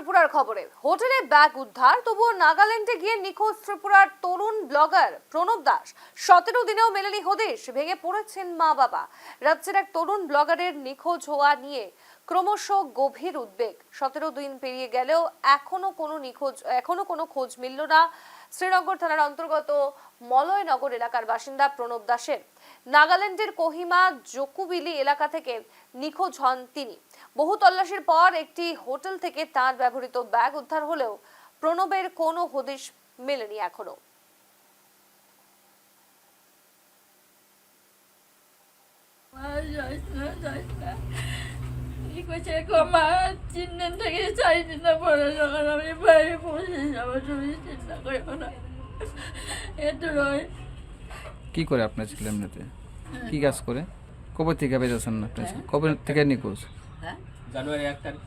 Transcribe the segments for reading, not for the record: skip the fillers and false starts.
ত্রিপুরার খবরে হোটেলে ব্যাগ উদ্ধার, তবুও নাগাল্যান্ডে গিয়ে নিখোঁজ ত্রিপুরার তরুণ ব্লগার প্রণব দাস। 17 দিনেও মেলেনি হদিশ, ভেঙে পড়েছেন মা বাবা। রাজ্যের এক তরুণ ব্লগারের নিখোঁজ হওয়া নিয়ে ক্রমশ গভীর উদ্বেগ। 17 দিন পেরিয়ে গেলেও এখনো কোনো খোঁজ মিলল না শ্রীনগর থানার অন্তর্গত মলয়নগর এলাকার বাসিন্দা প্রণব দাসের। নাগাল্যান্ডের কোহিমা জকুবিলি এলাকা থেকে নিখোঁজ হন তিনি। বহু তল্লাশির পর একটি হোটেল থেকে তার ব্যবহৃত ব্যাগ উদ্ধার হলেও প্রণবের কোনো হদিশ মেলেনি এখনো। কি করে আপনার ছেলে এমনিতে কি কাজ করে? কবে থেকে বেরোচ্ছেন না আপনার ছেলে? কবে থেকে নিখোঁজ? জানুয়ারি 1 তারিখ।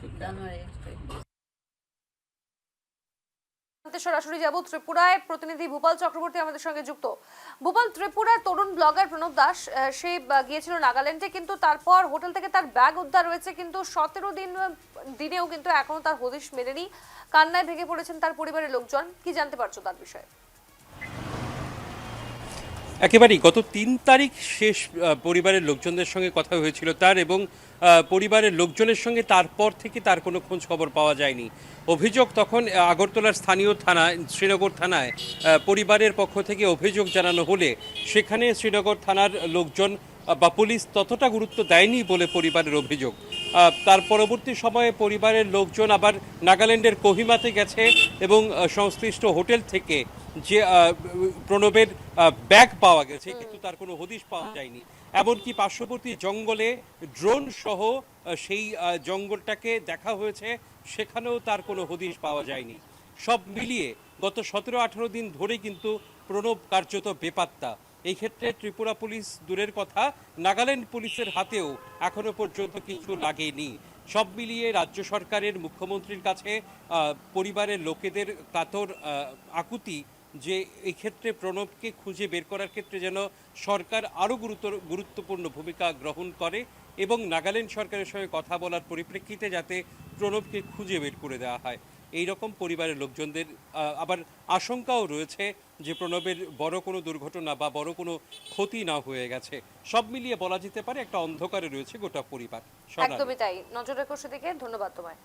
সরাসরি যাব ত্রিপুরায়, প্রতিনিধি ভূপাল চক্রবর্তী আমাদের সঙ্গে যুক্ত। ভূপাল, ত্রিপুরার তরুণ ব্লগার প্রণব দাস সে গিয়েছিল নাগাল্যান্ডে, কিন্তু তারপর হোটেল থেকে তার ব্যাগ উদ্ধার হয়েছে, কিন্তু 17 দিনেও কিন্তু এখনো তার হদিশ মেলেনি। কান্নায় ভেঙে পড়েছেন তার পরিবারের লোকজন। কি জানতে পারছো তার বিষয়ে? একেবারেই গত 3 তারিখ শেষ পরিবারের লোকজনদের সঙ্গে কথা হয়েছিল তার, এবং পরিবারের লোকজনের সঙ্গে তারপর থেকে তার কোনো খোঁজ খবর পাওয়া যায়নি। অভিযোগ তখন আগরতলার স্থানীয় থানা শ্রীনগর থানায় পরিবারের পক্ষ থেকে অভিযোগ জানানো হলে সেখানে শ্রীনগর থানার লোকজন বা পুলিশ ততটা গুরুত্ব দেয়নি বলে পরিবারের অভিযোগ। তার পরবর্তী সময়ে পরিবারের লোকজন আবার নাগাল্যান্ডের কোহিমাতে গেছে এবং সংশ্লিষ্ট হোটেল থেকে যে প্রণবের ব্যাগ পাওয়া গেছে, কিন্তু তার কোনো হদিশ পাওয়া যায়নি। এমনকি পার্শ্ববর্তী জঙ্গলে ড্রোন সহ সেই জঙ্গলটাকে দেখা হয়েছে, সেখানেও তার কোনো হদিশ পাওয়া যায়নি। সব মিলিয়ে গত 17-18 দিন ধরে কিন্তু প্রণব কার্যত বেপাত্তা। এই ক্ষেত্রে ত্রিপুরা পুলিশ দূরের কথা, নাগাল্যান্ড পুলিশের হাতেও এখনো পর্যন্ত কিছু লাগেনি। সব মিলিয়ে রাজ্য সরকারের মুখ্যমন্ত্রীর কাছে পরিবারের লোকেদের কাতর আকুতি যে এই ক্ষেত্রে প্রণবকে খুঁজে বের করার ক্ষেত্রে যেন সরকার আরও গুরুত্বপূর্ণ ভূমিকা গ্রহণ করে এবং নাগাল্যান্ড সরকারের সঙ্গে কথা বলার পরিপ্রেক্ষিতে যাতে প্রণবকে খুঁজে বের করে দেওয়া হয়। এই রকম পরিবারের লোকজনদের আবার আশঙ্কাও রয়েছে যে প্রণবের বড় কোনো দুর্ঘটনা বা বড় কোনো ক্ষতি না হয়ে গেছে। সব মিলিয়ে বলা যেতে পারে একটা অন্ধকারে রয়েছে গোটা পরিবার। একদমই তাই, নজর রেখো সেদিকে। ধন্যবাদ তোমায়।